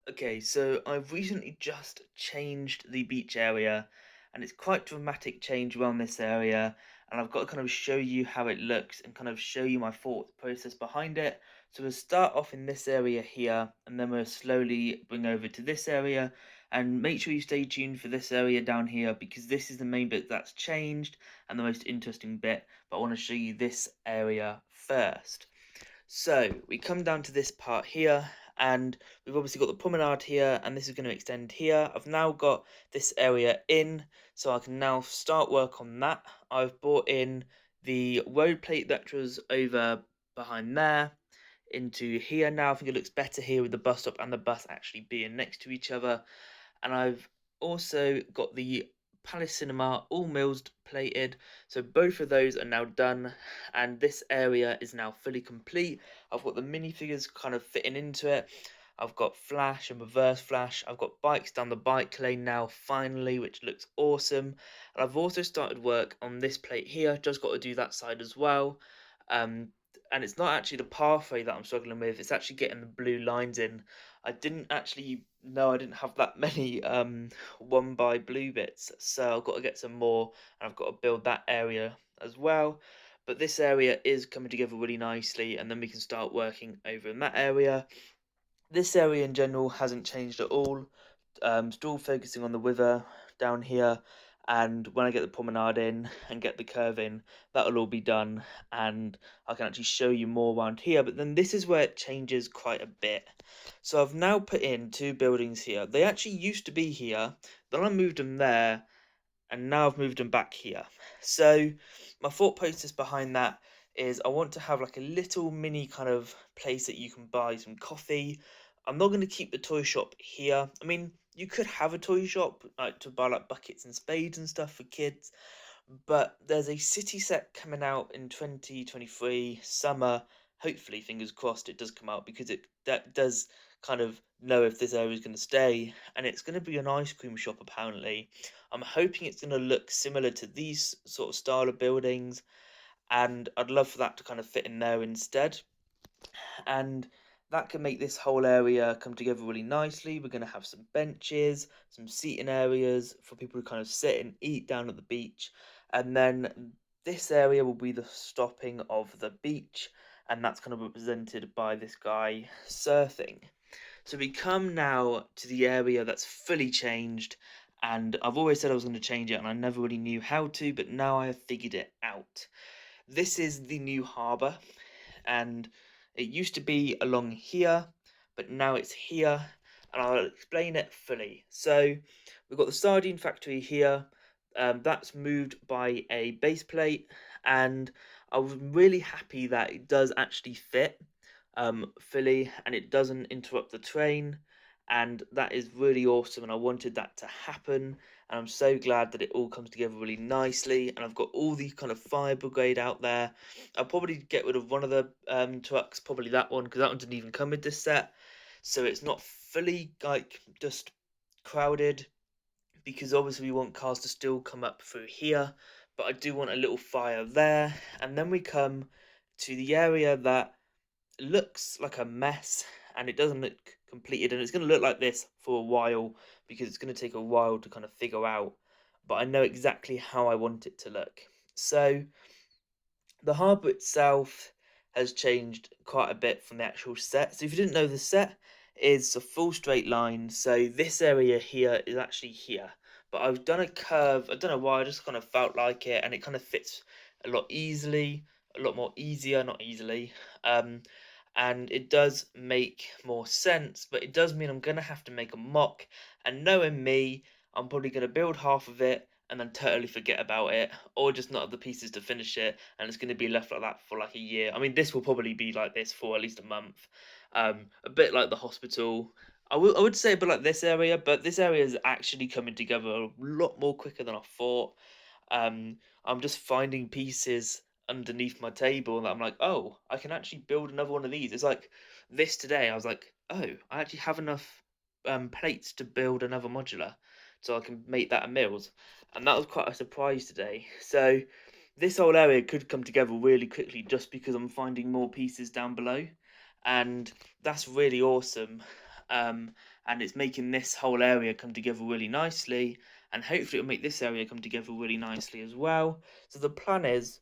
Okay, so I've recently just changed the beach area, and it's quite dramatic change around this area. And I've got to kind of show you how it looks and kind of show you my thought process behind it. So we'll start off in this area here, and then we'll slowly bring over to this area. And make sure you stay tuned for this area down here because this is the main bit that's changed and the most interesting bit. But I want to show you this area first. So we come down to this part here, and we've obviously got the promenade here, and this is going to extend here. I've now got this area in, so I can now start work on that. I've brought in the road plate that was over behind there into here now. I think it looks better here with the bus stop and the bus actually being next to each other. And I've also got the Palace Cinema all mills plated, so both of those are now done, and this area is now fully complete. I've got the minifigures kind of fitting into it. I've got flash and reverse flash. I've got bikes down the bike lane now, finally, which looks awesome. And I've also started work on this plate here. Just got to do that side as well. Um, and it's not actually the pathway that I'm struggling with. It's actually getting the blue lines in. I didn't actually know I didn't have that many one by blue bits, so I've got to get some more, and I've got to build that area as well. But this area is coming together really nicely, and then we can start working over in that area. This area in general hasn't changed at all. Still focusing on the river down here, and when I get the promenade in and get the curve in, that'll all be done, and I can actually show you more around here. But then this is where it changes quite a bit. So I've now put in two buildings here. They actually used to be here, then I moved them there, and now I've moved them back here. So my thought process behind that is I want to have like a little mini kind of place that you can buy some coffee. I'm not going to keep the toy shop here. I mean, you could have a toy shop like to buy like buckets and spades and stuff for kids, but there's a city set coming out in 2023 summer. Hopefully, fingers crossed, it does come out because it that does kind of know if this area is going to stay, and it's going to be an ice cream shop apparently. I'm hoping it's going to look similar to these sort of style of buildings, and I'd love for that to kind of fit in there instead. And that can make this whole area come together really nicely. We're going to have some benches, some seating areas for people to kind of sit and eat down at the beach. And then this area will be the stopping of the beach, and that's kind of represented by this guy surfing. So we come now to the area that's fully changed, and I've always said I was going to change it, and I never really knew how to, but now I have figured it out. This is the new harbour, and it used to be along here, but now it's here, and I'll explain it fully. So we've got the sardine factory here. That's moved by a base plate, and I was really happy that it does actually fit fully, and it doesn't interrupt the train, and that is really awesome. And I wanted that to happen, and I'm so glad that it all comes together really nicely. And I've got all the kind of fire brigade out there. I'll probably get rid of one of the trucks, probably that one, because that one didn't even come with this set, so it's not fully like just crowded, because obviously we want cars to still come up through here, but I do want a little fire there. And then we come to the area that looks like a mess, and it doesn't look completed, and it's going to look like this for a while because it's going to take a while to kind of figure out, but I know exactly how I want it to look. So the harbour itself has changed quite a bit from the actual set. So if you didn't know, the set is a full straight line. So this area here is actually here. But I've done a curve. I don't know why, I just kind of felt like it, and it kind of fits a lot easily, a lot more easier, not easily. And it does make more sense, but it does mean I'm gonna have to make a mock. And knowing me, I'm probably gonna build half of it and then totally forget about it, or just not have the pieces to finish it, and it's going to be left like that for like a year. I mean, this will probably be like this for at least a month. A bit like the hospital. I would say a bit like this area, but this area is actually coming together a lot more quicker than I thought. I'm just finding pieces underneath my table that I'm like, oh, I can actually build another one of these. It's like this today. I was like, oh, I actually have enough plates to build another modular, so I can make that a Mills. And that was quite a surprise today. So this whole area could come together really quickly just because I'm finding more pieces down below, and that's really awesome. and it's making this whole area come together really nicely, and hopefully it'll make this area come together really nicely as well. So the plan is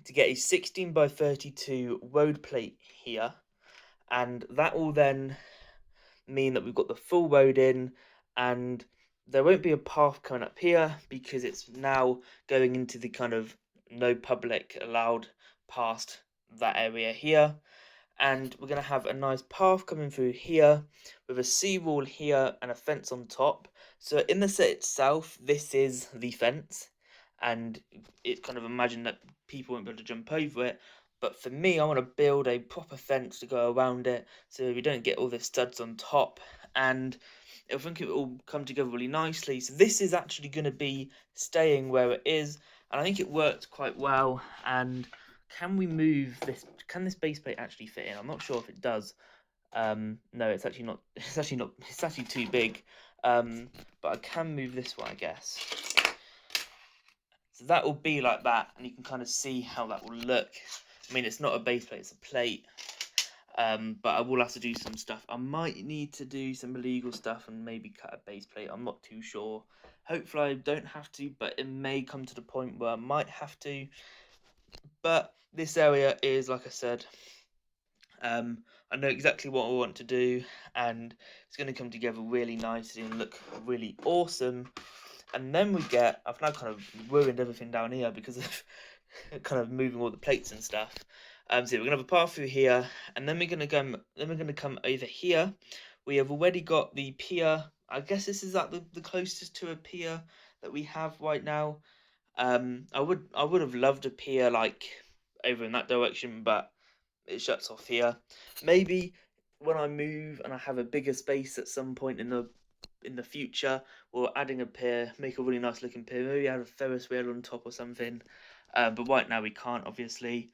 to get a 16 by 32 road plate here, and that will then mean that we've got the full road in, and there won't be a path coming up here because it's now going into the kind of no public allowed past that area here. And we're going to have a nice path coming through here with a seawall here and a fence on top. So in the set itself, this is the fence, and it kind of imagine that people won't be able to jump over it. But for me, I want to build a proper fence to go around it so we don't get all the studs on top, and I think it will all come together really nicely. So this is actually going to be staying where it is, and I think it works quite well. And can we move this? Can this base plate actually fit in? I'm not sure if it does. No, it's actually not. It's actually not. It's actually too big. But I can move this one, I guess. So that will be like that, and you can kind of see how that will look. I mean, it's not a base plate; it's a plate. But I will have to do some stuff. I might need to do some illegal stuff and maybe cut a base plate. I'm not too sure. Hopefully I don't have to, but it may come to the point where I might have to. But this area is, like I said, I know exactly what I want to do, and it's going to come together really nicely and look really awesome. And then I've now kind of ruined everything down here because of kind of moving all the plates and stuff. So we're gonna have a path through here, and then we're gonna come over here. We have already got the pier. I guess this is like the closest to a pier that we have right now. I would have loved a pier like over in that direction, but it shuts off here. Maybe when I move and I have a bigger space at some point in the future, or adding a pier, make a really nice looking pier. Maybe add a Ferris wheel on top or something. But right now we can't, obviously.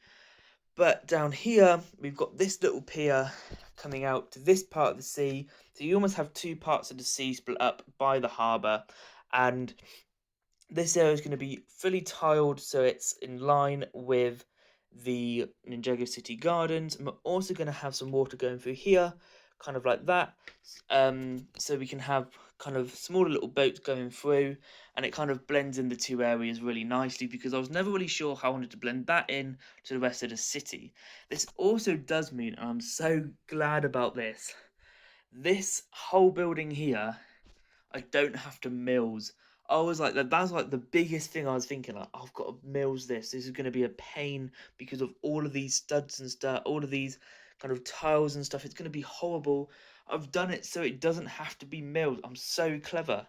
But down here, we've got this little pier coming out to this part of the sea. So you almost have two parts of the sea split up by the harbour. And this area is going to be fully tiled, so it's in line with the Ninjago City Gardens. And we're also going to have some water going through here, kind of like that. So we can have kind of smaller little boats going through, and it kind of blends in the two areas really nicely, because I was never really sure how I wanted to blend that in to the rest of the city. This also does mean, and I'm so glad about this whole building here, I don't have to mills. I was like, that's like the biggest thing I was thinking, like, I've got to mills this is going to be a pain because of all of these studs and stuff, all of these kind of tiles and stuff. It's going to be horrible. I've done it so it doesn't have to be milled. I'm so clever,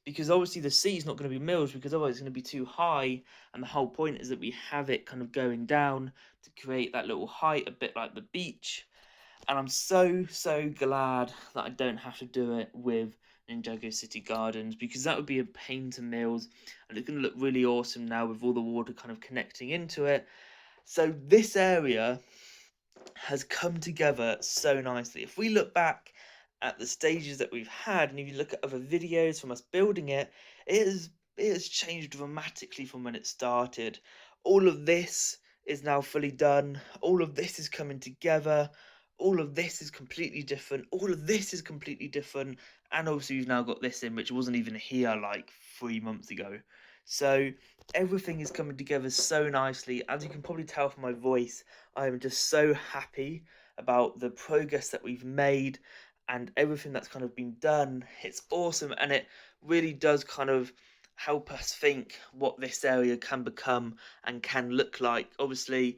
because obviously the sea is not going to be milled, because otherwise it's going to be too high, and the whole point is that we have it kind of going down to create that little height, a bit like the beach. And I'm so glad that I don't have to do it with Ninjago City Gardens, because that would be a pain to mills, and it's going to look really awesome now with all the water kind of connecting into it. So this area has come together so nicely. If we look back at the stages that we've had, and if you look at other videos from us building it, it has changed dramatically from when it started. All of this is now fully done. All of this is coming together. All of this is completely different. All of this is completely different. And obviously we've now got this in, which wasn't even here like 3 months ago. So everything is coming together so nicely. As you can probably tell from my voice, I am just so happy about the progress that we've made and everything that's kind of been done. It's awesome, and it really does kind of help us think what this area can become and can look like. Obviously,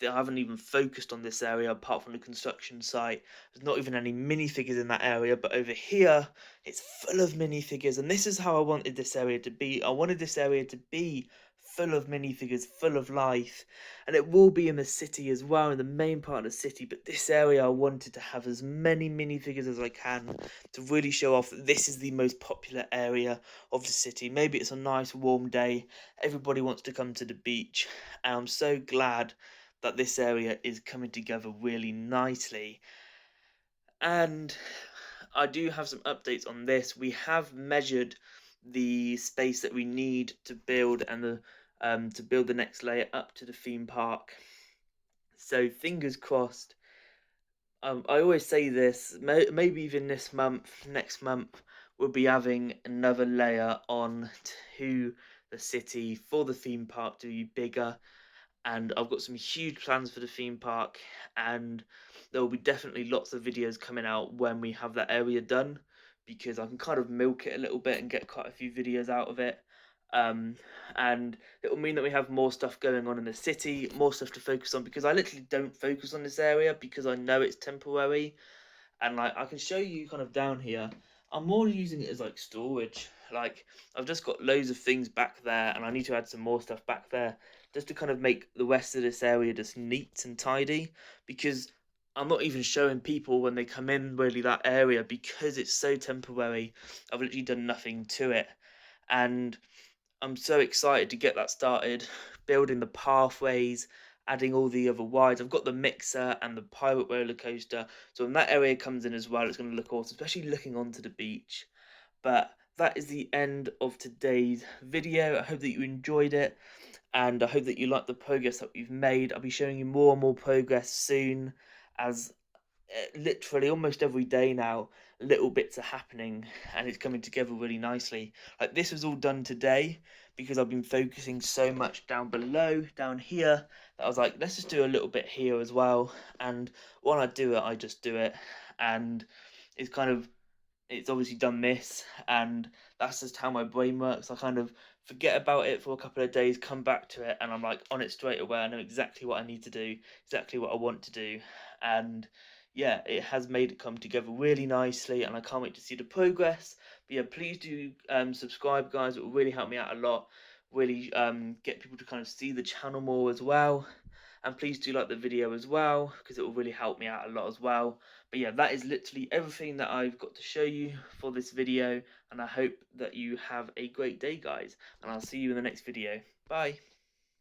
I haven't even focused on this area apart from the construction site. There's not even any minifigures in that area, but over here it's full of minifigures, and this is how I wanted this area to be. I wanted this area to be full of minifigures, full of life, and it will be in the city as well, in the main part of the city. But this area I wanted to have as many minifigures as I can to really show off that this is the most popular area of the city. Maybe it's a nice warm day, everybody wants to come to the beach, and I'm so glad that this area is coming together really nicely. And I do have some updates on this. We have measured the space that we need to build, and to build the next layer up to the theme park. So fingers crossed. I always say this, maybe even this month, next month, we'll be having another layer on to the city for the theme park to be bigger. And I've got some huge plans for the theme park, and there will be definitely lots of videos coming out when we have that area done, because I can kind of milk it a little bit and get quite a few videos out of it. Um, and it will mean that we have more stuff going on in the city, more stuff to focus on, because I literally don't focus on this area because I know it's temporary. And like I can show you kind of down here, I'm more using it as like storage. Like I've just got loads of things back there, and I need to add some more stuff back there just to kind of make the rest of this area just neat and tidy, because I'm not even showing people when they come in really that area because it's so temporary. I've literally done nothing to it, and I'm so excited to get that started, building the pathways, adding all the other rides. I've got the mixer and the pirate roller coaster. So when that area comes in as well, it's going to look awesome, especially looking onto the beach. But that is the end of today's video. I hope that you enjoyed it, and I hope that you like the progress that we've made. I'll be showing you more and more progress soon, as literally almost every day now, little bits are happening and it's coming together really nicely. Like this was all done today because I've been focusing so much down below, down here, that I was like, let's just do a little bit here as well. And when I do it, I just do it. And it's kind of, it's obviously done this, and that's just how my brain works. I kind of forget about it for a couple of days, come back to it, and I'm like on it straight away. I know exactly what I need to do, exactly what I want to do, and yeah, it has made it come together really nicely, and I can't wait to see the progress. But yeah, please do subscribe, guys. It will really help me out a lot. Really get people to kind of see the channel more as well. And please do like the video as well, because it will really help me out a lot as well. But yeah, that is literally everything that I've got to show you for this video, and I hope that you have a great day, guys, and I'll see you in the next video. Bye.